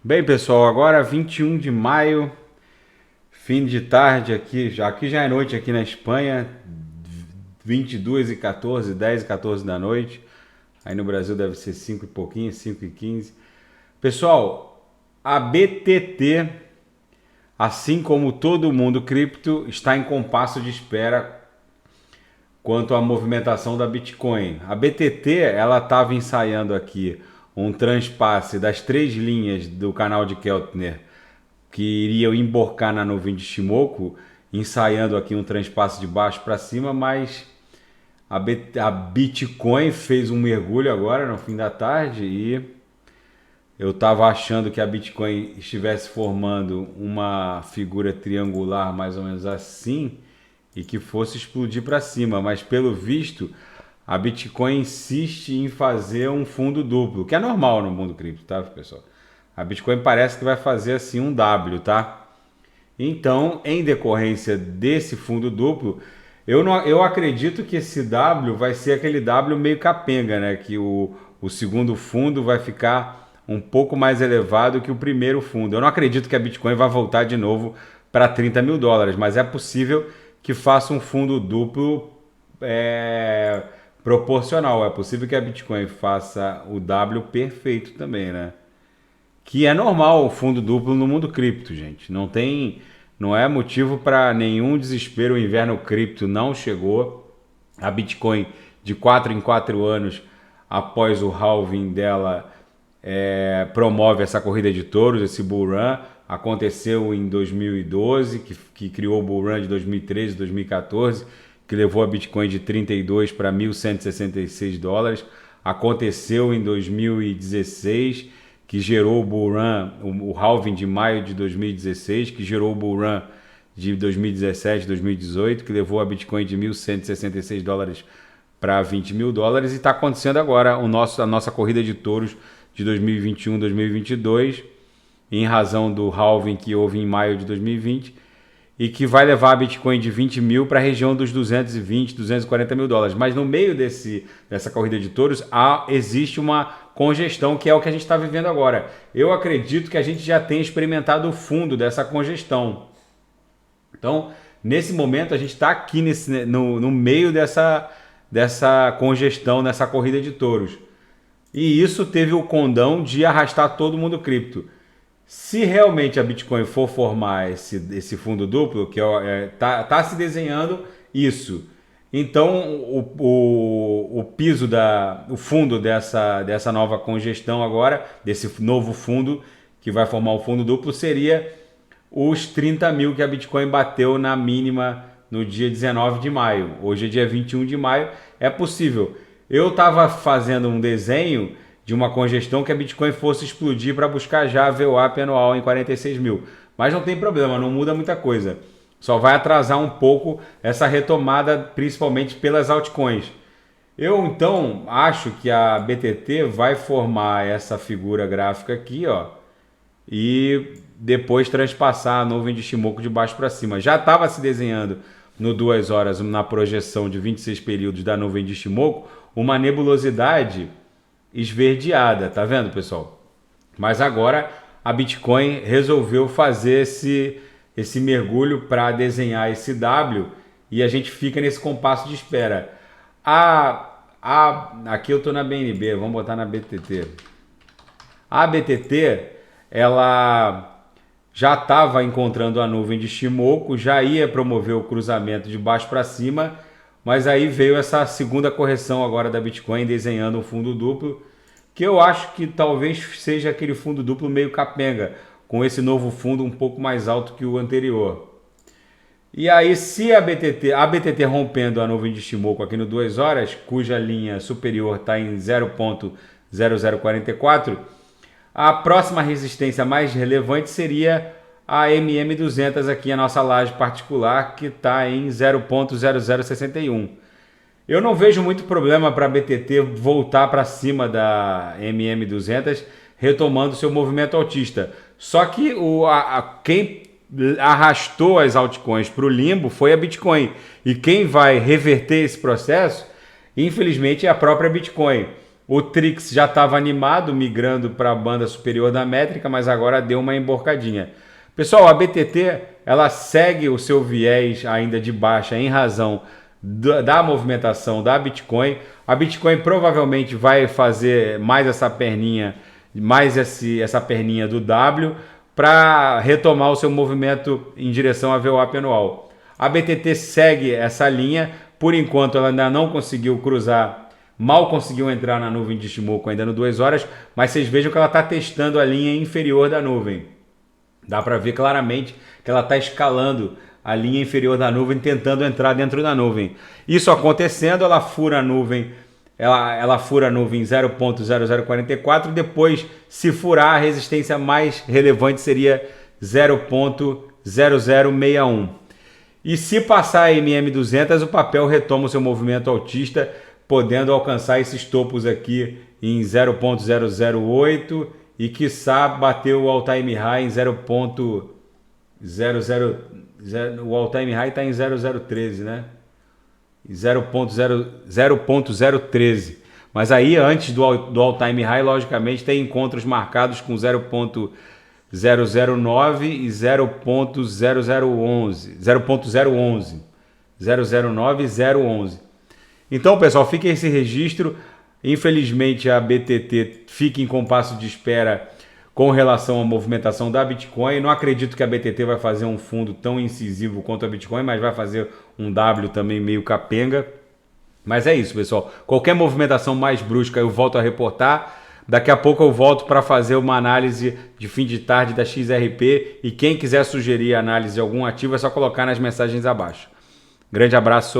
Bem, pessoal, agora 21 de maio, fim de tarde aqui já é noite aqui na Espanha, 22h14, 10h14 da noite. Aí no Brasil deve ser 5 e pouquinho, 5h15. Pessoal, a BTT, assim como todo mundo cripto, está em compasso de espera quanto à movimentação da Bitcoin. A BTT, ela estava ensaiando aqui um transpasse das 3 linhas do canal de Keltner que iriam emborcar na nuvem de Shimoku, ensaiando aqui um transpasse de baixo para cima, mas a Bitcoin fez um mergulho agora no fim da tarde e eu estava achando que a Bitcoin estivesse formando uma figura triangular mais ou menos assim e que fosse explodir para cima, mas pelo visto a Bitcoin insiste em fazer um fundo duplo, que é normal no mundo cripto, tá, pessoal? A Bitcoin parece que vai fazer assim um W, tá? Então, em decorrência desse fundo duplo, eu acredito que esse W vai ser aquele W meio capenga, né? Que o segundo fundo vai ficar um pouco mais elevado que o primeiro fundo. Eu não acredito que a Bitcoin vai voltar de novo para 30 mil dólares, mas é possível que faça um fundo duplo proporcional. É possível que a Bitcoin faça o W perfeito também, né? Que é normal o fundo duplo no mundo cripto, gente. Não é motivo para nenhum desespero. O inverno cripto não chegou. A Bitcoin de 4 em 4 anos após o halving dela promove essa corrida de touros, esse bull run. Aconteceu em 2012, que criou o bull run de 2013, 2014, que levou a Bitcoin de 32 para 1.166 dólares. Aconteceu em 2016, que gerou o bull run, o halving de maio de 2016, que gerou o bull run de 2017, 2018, que levou a Bitcoin de 1.166 dólares para 20 mil dólares, e está acontecendo agora a nossa corrida de touros de 2021, 2022, em razão do halving que houve em maio de 2020, e que vai levar a Bitcoin de 20 mil para a região dos 220, 240 mil dólares. Mas no meio dessa corrida de touros existe uma congestão, que é o que a gente está vivendo agora. Eu acredito que a gente já tem experimentado o fundo dessa congestão. Então, nesse momento, a gente está aqui no meio dessa congestão, nessa corrida de touros. E isso teve o condão de arrastar todo mundo cripto. Se realmente a Bitcoin for formar esse fundo duplo, que tá se desenhando isso, então o piso o fundo dessa nova congestão agora, desse novo fundo que vai formar o fundo duplo, seria os 30 mil que a Bitcoin bateu na mínima no dia 19 de maio. Hoje é dia 21 de maio, é possível. Eu estava fazendo um desenho de uma congestão que a Bitcoin fosse explodir para buscar já a VWAP anual em 46 mil. Mas não tem problema, não muda muita coisa. Só vai atrasar um pouco essa retomada, principalmente pelas altcoins. Eu, então, acho que a BTT vai formar essa figura gráfica aqui, ó, e depois transpassar a nuvem de Shimoku de baixo para cima. Já estava se desenhando no 2 horas, na projeção de 26 períodos da nuvem de Shimoku, uma nebulosidade esverdeada, tá vendo, pessoal? Mas agora a Bitcoin resolveu fazer esse mergulho para desenhar esse W e a gente fica nesse compasso de espera. Aqui eu estou na BNB, vamos botar na BTT. A BTT, ela já estava encontrando a nuvem de Shimoku, já ia promover o cruzamento de baixo para cima, mas aí veio essa segunda correção agora da Bitcoin, desenhando um fundo duplo, que eu acho que talvez seja aquele fundo duplo meio capenga, com esse novo fundo um pouco mais alto que o anterior. E aí, se a BTT rompendo a nuvem de Shimoku aqui no 2 horas, cuja linha superior está em 0.0044, a próxima resistência mais relevante seria a MM200 aqui, a nossa laje particular, que está em 0.0061. Eu não vejo muito problema para a BTT voltar para cima da MM200, retomando seu movimento altista. Só que quem arrastou as altcoins para o limbo foi a Bitcoin. E quem vai reverter esse processo, infelizmente, é a própria Bitcoin. O Trix já estava animado, migrando para a banda superior da métrica, mas agora deu uma emborcadinha. Pessoal, a BTT ela segue o seu viés ainda de baixa em razão da movimentação da Bitcoin. A Bitcoin provavelmente vai fazer mais essa perninha, essa perninha do W para retomar o seu movimento em direção à VWAP anual. A BTT segue essa linha, por enquanto ela ainda não conseguiu cruzar, mal conseguiu entrar na nuvem de Shimoku ainda no 2 horas, mas vocês vejam que ela está testando a linha inferior da nuvem. Dá para ver claramente que ela está escalando a linha inferior da nuvem, tentando entrar dentro da nuvem. Isso acontecendo, ela fura a nuvem, ela fura a nuvem 0.0044, depois, se furar, a resistência mais relevante seria 0.0061. E se passar a MM200, o papel retoma o seu movimento altista, podendo alcançar esses topos aqui em 0.008 e quiçá bater o all-time high em 0.00. O all-time high está em 0.013, né? 0.013. Mas aí, antes do all-time high, logicamente, tem encontros marcados com 0.009 e 0.0011. 0.011. 009 e 011. Então, pessoal, fica esse registro. Infelizmente, a BTT fica em compasso de espera com relação à movimentação da Bitcoin. Não acredito que a BTT vai fazer um fundo tão incisivo quanto a Bitcoin, mas vai fazer um W também meio capenga. Mas é isso, pessoal. Qualquer movimentação mais brusca eu volto a reportar. Daqui a pouco eu volto para fazer uma análise de fim de tarde da XRP. E quem quiser sugerir análise de algum ativo é só colocar nas mensagens abaixo. Grande abraço.